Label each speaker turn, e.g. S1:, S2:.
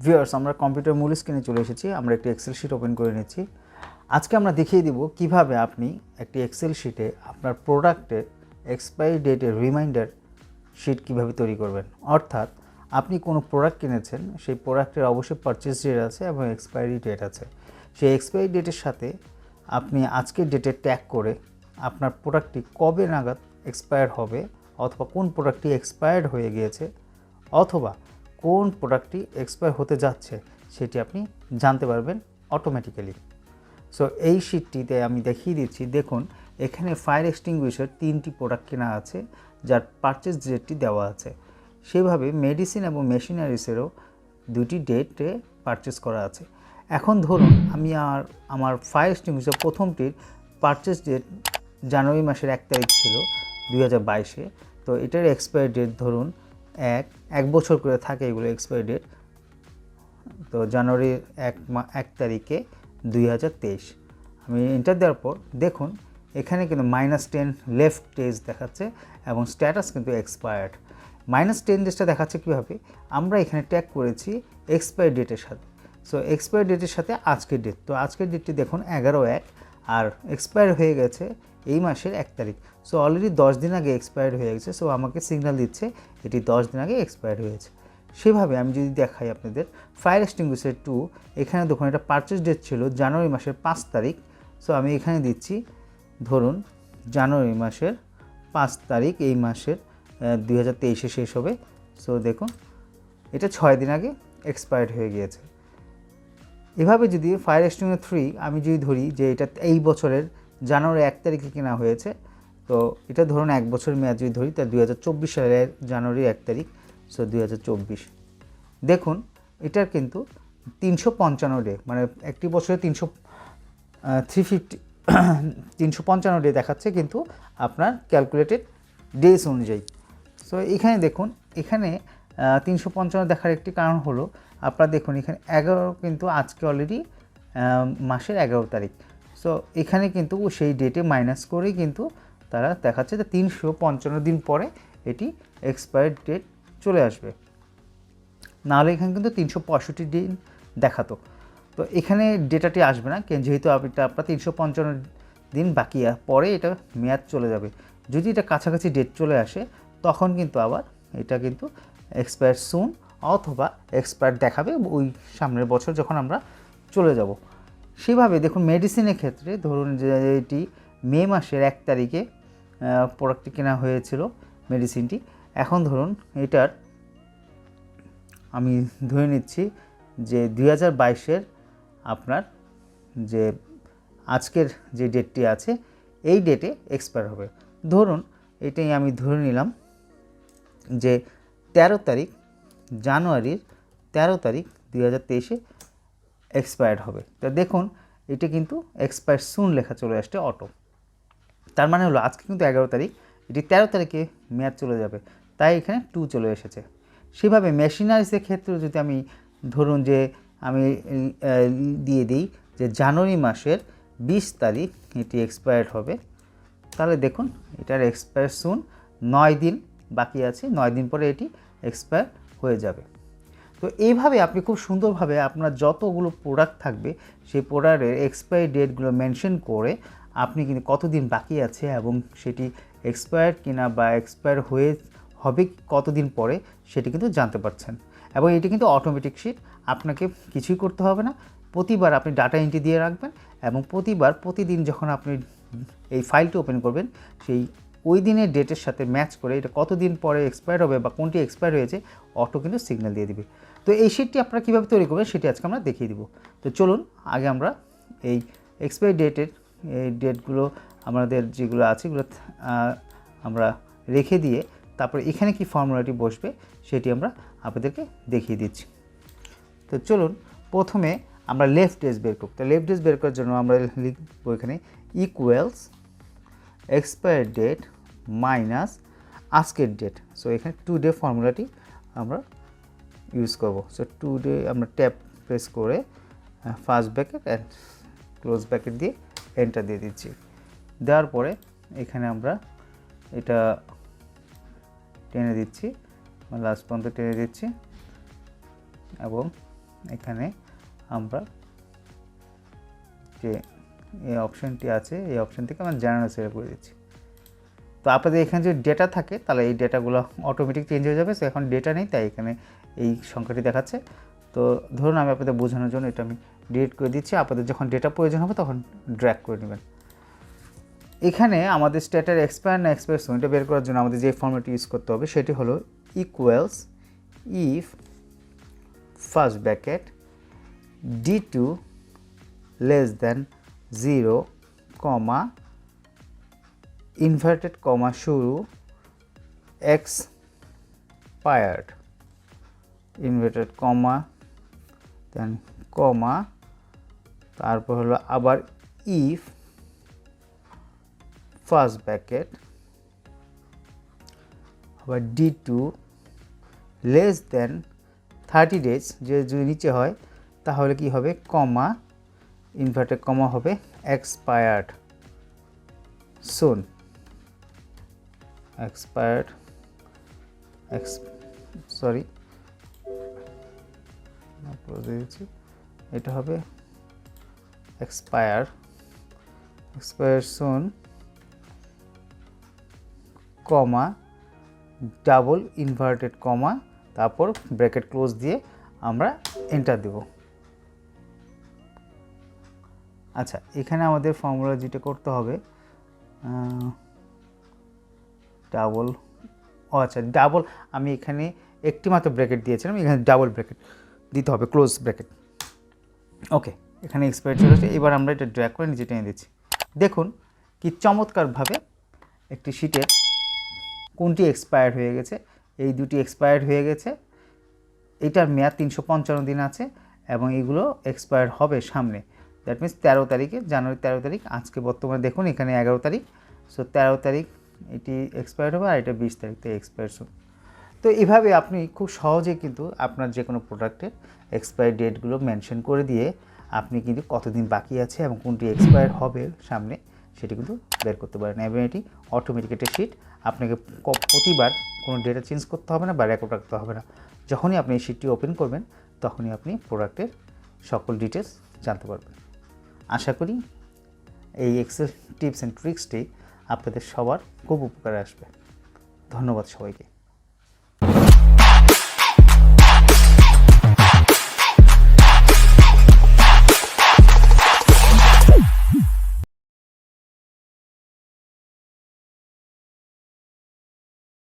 S1: Viewers, আমরা computer মূল স্ক্রিনে চলে এসেছি। আমরা একটি এক্সেল শিট ওপেন করে নিচ্ছি। আজকে আমরা দেখিয়ে দিব কিভাবে আপনি একটি এক্সেল শিটে আপনার প্রোডাক্টের এক্সপায়ারি ডেটের রিমাইন্ডার শিট কিভাবে তৈরি করবেন। অর্থাৎ আপনি কোনো প্রোডাক্ট কিনেছেন, সেই প্রোডাক্টের অবশ্যই পারচেজ ডেট আছে এবং এক্সপায়ারি ডেট আছে। সেই এক্সপায়ারি ডেটের সাথে আপনি আজকের ডেটে ট্যাগ করে আপনার প্রোডাক্টটি কবে নাগাদ এক্সপায়ার হবে, অথবা কোন প্রোডাক্টটি এক্সপায়ার্ড হয়ে গিয়েছে, অথবা কোন প্রোডাক্টটি এক্সপায়ার হতে যাচ্ছে সেটি আপনি জানতে পারবেন অটোমেটিক্যালি। সো এই শিটটিতে আমি দেখিয়ে দিচ্ছি। দেখুন, এখানে ফায়ার এক্সটিংগুইশার 3টি প্রোডাক্ট কেনা আছে যার পারচেজ ডেটটি দেওয়া আছে। সেভাবে মেডিসিন এবং মেশিনারিসেরও 2টি ডেটে পারচেজ করা আছে। এখন ধরুন আমি আমার ফায়ার এক্সটিংগুইশার প্রথমটির পারচেজ ডেট জানুয়ারি মাসের 1 তারিখ ছিল 2022-এ। তো এটার এক্সপায়ারি ডেট ধরুন এক বছর করে থাকে এগুলো এক্সপায়ারি ডেট। তো জানুয়ারির 1 তারিখে 2023 আমি এন্টার দেওয়ার পর দেখুন এখানে কিন্তু -10 লেফট ডেজ দেখাচ্ছে এবং স্ট্যাটাস কিন্তু এক্সপায়ার্ড। -10 ডেজটা দেখাচ্ছে কীভাবে, আমরা এখানে ট্যাগ করেছি এক্সপায়ারি ডেটের সাথে। সো এক্সপায়ারি ডেটের সাথে আজকের ডেট, তো আজকের ডেটটি দেখুন 11/1 আর এক্সপায়ার হয়ে গেছে এই মাসের 1 তারিখ। সো অলরেডি 10 দিন আগে এক্সপায়ার হয়ে গেছে। সো আমাকে সিগন্যাল দিচ্ছে এটি 10 দিন আগে এক্সপায়ার হয়েছে। সেভাবে আমি যদি দেখাই আপনাদের ফায়ার এক্সটিংগুইশার 2, এখানে দেখুন এটা পারচেজ ডেট ছিল জানুয়ারি মাসের 5 তারিখ। সো আমি এখানে দিচ্ছি ধরুন জানুয়ারি মাসের 5 তারিখ, এই মাসের 2023-এ শেষ হবে। সো দেখুন এটা 6 দিন আগে এক্সপায়ার্ড হয়ে গিয়েছে। এভাবে যদি ফায়ার এক্সটিংগুইশার 3 আমি যদি ধরি যে এটা এই বছরের জানুয়ারি 1 তারিখে কেনা হয়েছে, তো এটা ধরুন 1 বছর মেয়াদ যদি ধরি তা 2024 সালের জানুয়ারি 1 তারিখ। সো 2024 দেখুন এটার কিন্তু 355 ডে, মানে একটি বছরে 355 ডে দেখাচ্ছে কিন্তু আপনার ক্যালকুলেটেড ডেজ অনুযায়ী। সো এখানে দেখুন এখানে 355 দেখার একটি কারণ হলো আপনারা দেখুন এখানে 11 কিন্তু আজকে অলরেডি মাসের 11 তারিখ। সো এখানে কিন্তু সেই ডেটে মাইনাস করেই কিন্তু তারা দেখাচ্ছে যে 355 দিন পরে এটি এক্সপায়ার ডেট চলে আসবে, নাহলে এখানে কিন্তু 365 দিন দেখাতো। তো এখানে ডেটাটি আসবে না, যেহেতু এটা আপনার 355 দিন বাকি পরে এটা মেয়াদ চলে যাবে। যদি এটা কাছাকাছি ডেট চলে আসে তখন কিন্তু আবার এটা কিন্তু এক্সপায়ার সুন অথবা এক্সপায়ার দেখাবে ওই সামনের বছর যখন আমরা চলে যাব। সেভাবে দেখুন মেডিসিনের ক্ষেত্রে ধরুন যে এটি মে মাসের 1 তারিখে প্রোডাক্টটি কেনা হয়েছিল মেডিসিনটি। এখন ধরুন এটার আমি ধরে নিচ্ছি যে 2022-এর আপনার যে আজকের যে ডেটটি আছে এই ডেটে এক্সপায়ার হবে। ধরুন এটাই আমি ধরে নিলাম যে 13 তারিখ জানুয়ারির 13 তারিখ 2023-এ এক্সপায়ার্ড হবে। তো দেখুন এটা কিন্তু এক্সপায়ার সুন লেখা চলে আসছে অটো। তার মানে হলো আজকে কিন্তু 11 তারিখ, এটি 13 তারিখে মেয়াদ চলে যাবে, তাই এখানে 2 চলে এসেছে। সেভাবে মেশিনারিসের ক্ষেত্রে যদি আমি ধরুন যে আমি দিয়ে দিই যে জানুয়ারি মাসের 20 তারিখ এটি এক্সপায়ার্ড হবে, তাহলে দেখুন এটার এক্সপায়ার সুন 9 দিন বাকি আছে, 9 দিন পরে এটি এক্সপায়ার হয়ে যাবে। তো এইভাবে আপনি খুব সুন্দরভাবে আপনার যতগুলো প্রোডাক্ট থাকবে সেই প্রোডাক্টের এক্সপায়ারি ডেটগুলো মেনশন করে আপনি কিন্তু কতদিন বাকি আছে এবং সেটি এক্সপায়ার কিনা বা এক্সপায়ার হবে কতদিন পরে সেটি কিন্তু জানতে পারছেন। এবং এটি কিন্তু অটোমেটিক শিট, আপনাকে কিছুই করতে হবে না। প্রতিবার আপনি ডাটা এন্ট্রি দিয়ে রাখবেন এবং প্রতিদিন যখন আপনি এই ফাইলটি ওপেন করবেন সেই ওই দিনের ডেটের সাথে ম্যাচ করে এটা কতদিন পরে এক্সপায়ার হবে বা কোনটি এক্সপায়ার হয়েছে অটো কিন্তু সিগন্যাল দিয়ে দিবে। তো এই শিটটি আপনারা কীভাবে তৈরি করবেন সেটি আজকে আমরা দেখিয়ে দিব। তো চলুন আগে আমরা এই এক্সপায়ারি ডেটের এই ডেটগুলো আমাদের যেগুলো আছে এগুলো আমরা রেখে দিয়ে তারপরে এখানে কি ফর্মুলাটি বসবে সেটি আমরা আপনাদেরকে দেখিয়ে দিচ্ছি। তো চলুন প্রথমে আমরা লেফট ডেজ বের করব। তো লেফট ডেজ বের করার জন্য আমরা লিখব এখানে ইকুয়ালস এক্সপায়ার ডেট মাইনাস আজকের ডেট। সো এখানে টুডে ফর্মুলাটি আমরা ইউজ করব। সো টুডে আমরা ট্যাব প্রেস করে first bracket and close bracket দিয়ে এন্টার দিয়ে দিচ্ছি। দেওয়ার পরে এখানে আমরা এটা টেনে দিচ্ছি, লাস্ট পর্যন্ত টেনে দিচ্ছি এবং এখানে আমরা যে এই অপশনটি আছে এই অপশন থেকে আমরা জেনারেল সিলেক্ট করে দিচ্ছি। তো আপনাদের এখানে যদি ডেটা থাকে তাহলে এই ডেটাগুলো অটোমেটিক চেঞ্জ হয়ে যাবে। সো এখন ডেটা নেই, তাই এখানে এই সংখ্যাটি দেখাচ্ছে। তো ধরুন আমি আপনাদের বোঝানোর জন্য এটা আমি ডিলিট করে দিচ্ছি। আপনাদের যখন ডেটা প্রয়োজন হবে তখন ড্র্যাগ করে নেবেন। এখানে আমাদের স্ট্যাটার এক্সপায়ার না এক্সপায়ার এটা বের করার জন্য আমাদের যে ফর্মেটটি ইউজ করতে হবে সেটি হলো equals if first bracket d2 less than 0 comma inverted comma শুরু expired ইনভার্টেড কমা দেন কমা তারপর হলো আবার ইফ ফার্স্ট ব্র্যাকেট আবার d2 লেস দেন 30 days যদি নিচে হয় তাহলে কি হবে কমা ইনভার্টেড কমা হবে expired soon expired সরি এটা হবে expire soon কমা ডাবল ইনভার্টেড কমা তারপর ব্র্যাকেট ক্লোজ দিয়ে আমরা এন্টার দেব। আচ্ছা, এখানে আমাদের ফর্মুলা যেটা করতে হবে ডাবল ডাবল আমি এখানে একটি মাত্র ব্র্যাকেট দিয়েছিলাম, এখানে ডাবল ব্র্যাকেট দিতে হবে, ক্লোজ ব্র্যাকেট। ওকে, এখানে এক্সপায়ার চলে আসছে। এবার আমরা এটা ড্র্যাগ করে নিচে টেনে দিচ্ছি। দেখুন কি চমৎকারভাবে একটি শিটের কোনটি এক্সপায়ার হয়ে গেছে, এই দুটি এক্সপায়ার হয়ে গেছে। এটার মেয়াদ 355 দিন আছে এবং এগুলো এক্সপায়ার হবে সামনে। দ্যাট মিনস 13 তারিখে, জানুয়ারি 13 তারিখ। আজকে বর্তমানে দেখুন এখানে 11 তারিখ। সো 13 তারিখ এটি এক্সপায়ার হবে আর এটা 20 তারিখে এক্সপায়ার হবে। তো এভাবে আপনি খুব সহজে কিন্তু আপনার যে কোনো প্রোডাক্টের এক্সপায়ার ডেটগুলো মেনশন করে দিয়ে আপনি কিন্তু কতদিন বাকি আছে এবং কোনটি এক্সপায়ার হবে সামনে সেটি কিন্তু বের করতে পারেন। এবং এটি অটোমেটিক একটা শিট, আপনাকে প্রতিবার কোনো ডেটা চেঞ্জ করতে হবে না বা রেকর্ড রাখতে হবে না। যখনই আপনি এই শিটটি ওপেন করবেন তখনই আপনি প্রোডাক্টের সকল ডিটেলস জানতে পারবেন। আশা করি এই এক্সেল টিপস অ্যান্ড ট্রিক্সটি আপনাদের সবার খুব উপকারে আসবে। ধন্যবাদ সবাইকে।